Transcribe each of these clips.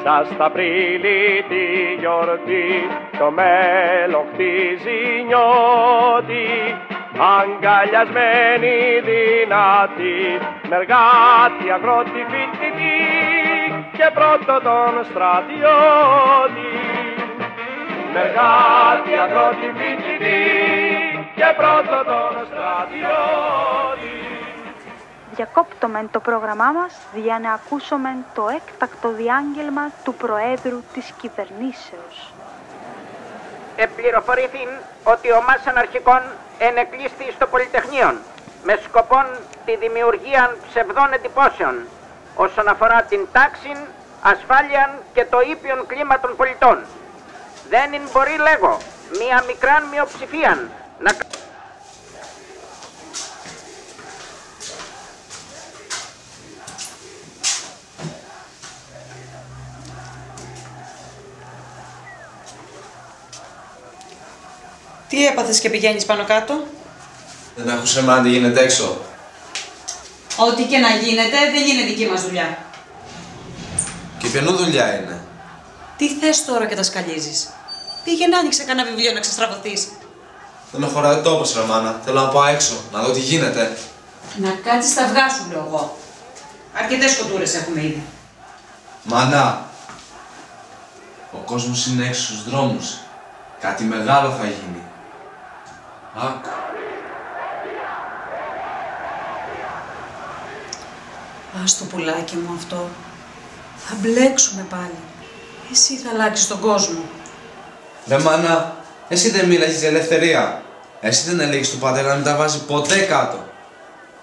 Μέσα στα Απρίλη τη γιορτή το μέλλον χτίζει νιώτη, αγκαλιασμένη δυνατή, με εργάτη, αγρότη, φοιτητή και πρώτο τον στρατιώτη. Με εργάτη, αγρότη, φοιτητή και πρώτο τον στρατιώτη. Διακόπτωμεν το πρόγραμμά μας για να ακούσομεν το έκτακτο διάγγελμα του Προέδρου της Κυβερνήσεως. Επληροφορήθην ότι ο μας αναρχικών ενεκλείστη στο Πολυτεχνείο με σκοπόν τη δημιουργία ψευδών εντυπώσεων όσον αφορά την τάξη, ασφάλεια και το ήπιον κλίμα των πολιτών. Δεν μπορεί, λέγω, μία μικράν μειοψηφία να... Τι έπαθες και πηγαίνεις πάνω κάτω? Δεν άκουσε μα τι γίνεται έξω. Ό,τι και να γίνεται δεν είναι δική μας δουλειά. Και ποιανού δουλειά είναι? Τι θες τώρα και τα σκαλίζεις? Πήγαινε, άνοιξε κανένα βιβλίο να ξεστραβωθείς. Δεν με χωράει τόπος ρε μάνα. Θέλω να πάω έξω, να δω τι γίνεται. Να κάτσεις στα αυγά σου, λέω εγώ. Αρκετές σκοτούρες έχουμε ήδη. Μάνα, ο κόσμος είναι έξω στους δρόμους. Κάτι μεγάλο θα γίνει. Άκου. Ας το πουλάκι μου αυτό. Θα μπλέξουμε πάλι. Εσύ θα αλλάξεις τον κόσμο. Ρε μάνα, εσύ δεν μίλαγες για ελευθερία. Εσύ δεν έλεγες του πατέρα να μην τα βάζει ποτέ κάτω.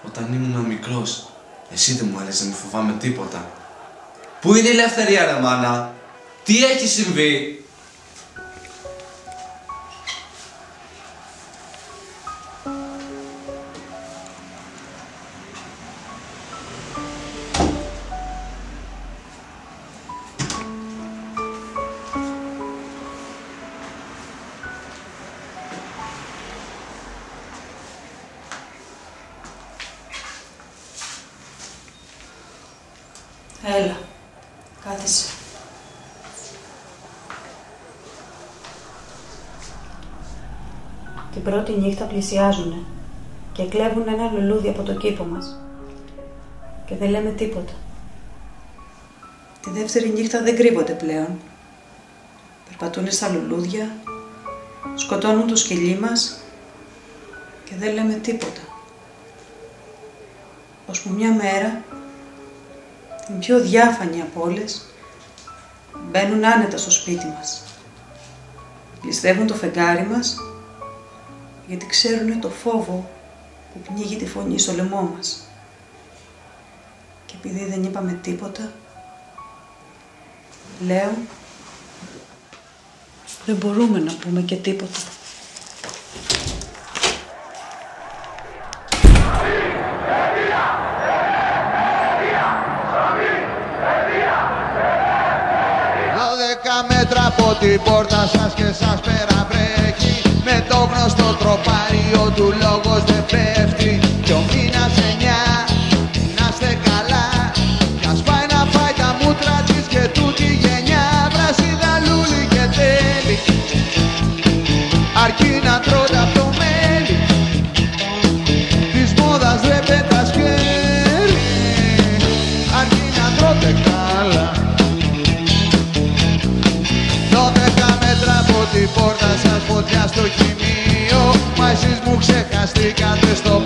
Όταν ήμουν μικρός, εσύ δεν μου άρεσε να μην φοβάμαι τίποτα. Πού είναι η ελευθερία ρε μάνα? Τι έχει συμβεί? Έλα, κάθισε. Την πρώτη νύχτα πλησιάζουνε και κλέβουν ένα λουλούδι από το κήπο μας. Και δεν λέμε τίποτα. Τη δεύτερη νύχτα δεν κρύβονται πλέον. Περπατούνε στα λουλούδια, σκοτώνουν το σκυλί μας και δεν λέμε τίποτα. Ώσπου μια μέρα, την πιο διάφανη από όλες, μπαίνουν άνετα στο σπίτι μας. Ληστεύουν το φεγγάρι μας, γιατί ξέρουνε το φόβο που πνίγει τη φωνή στο λαιμό μας. Και επειδή δεν είπαμε τίποτα, λέω, δεν μπορούμε να πούμε και τίποτα. Μέτρα από την πόρτα σας και σας περαβρέχει, με το γνωστό τροπάριο του λόγος δεν πέφτει. Κι ο μήνας 9, να είστε καλά, κι ας πάει να φάει τα μούτρα της και τούτη γενιά. Βρασίδα, λούλη και τέλει, αρκεί να τρώτε απ' το μέλι της μόδας ρε πετασκέρι, αρκεί να τρώτε καλά. 12 μέτρα από την πόρτα σας, φωτιά στο χημείο, μα εσείς μου ξεχαστήκατε στο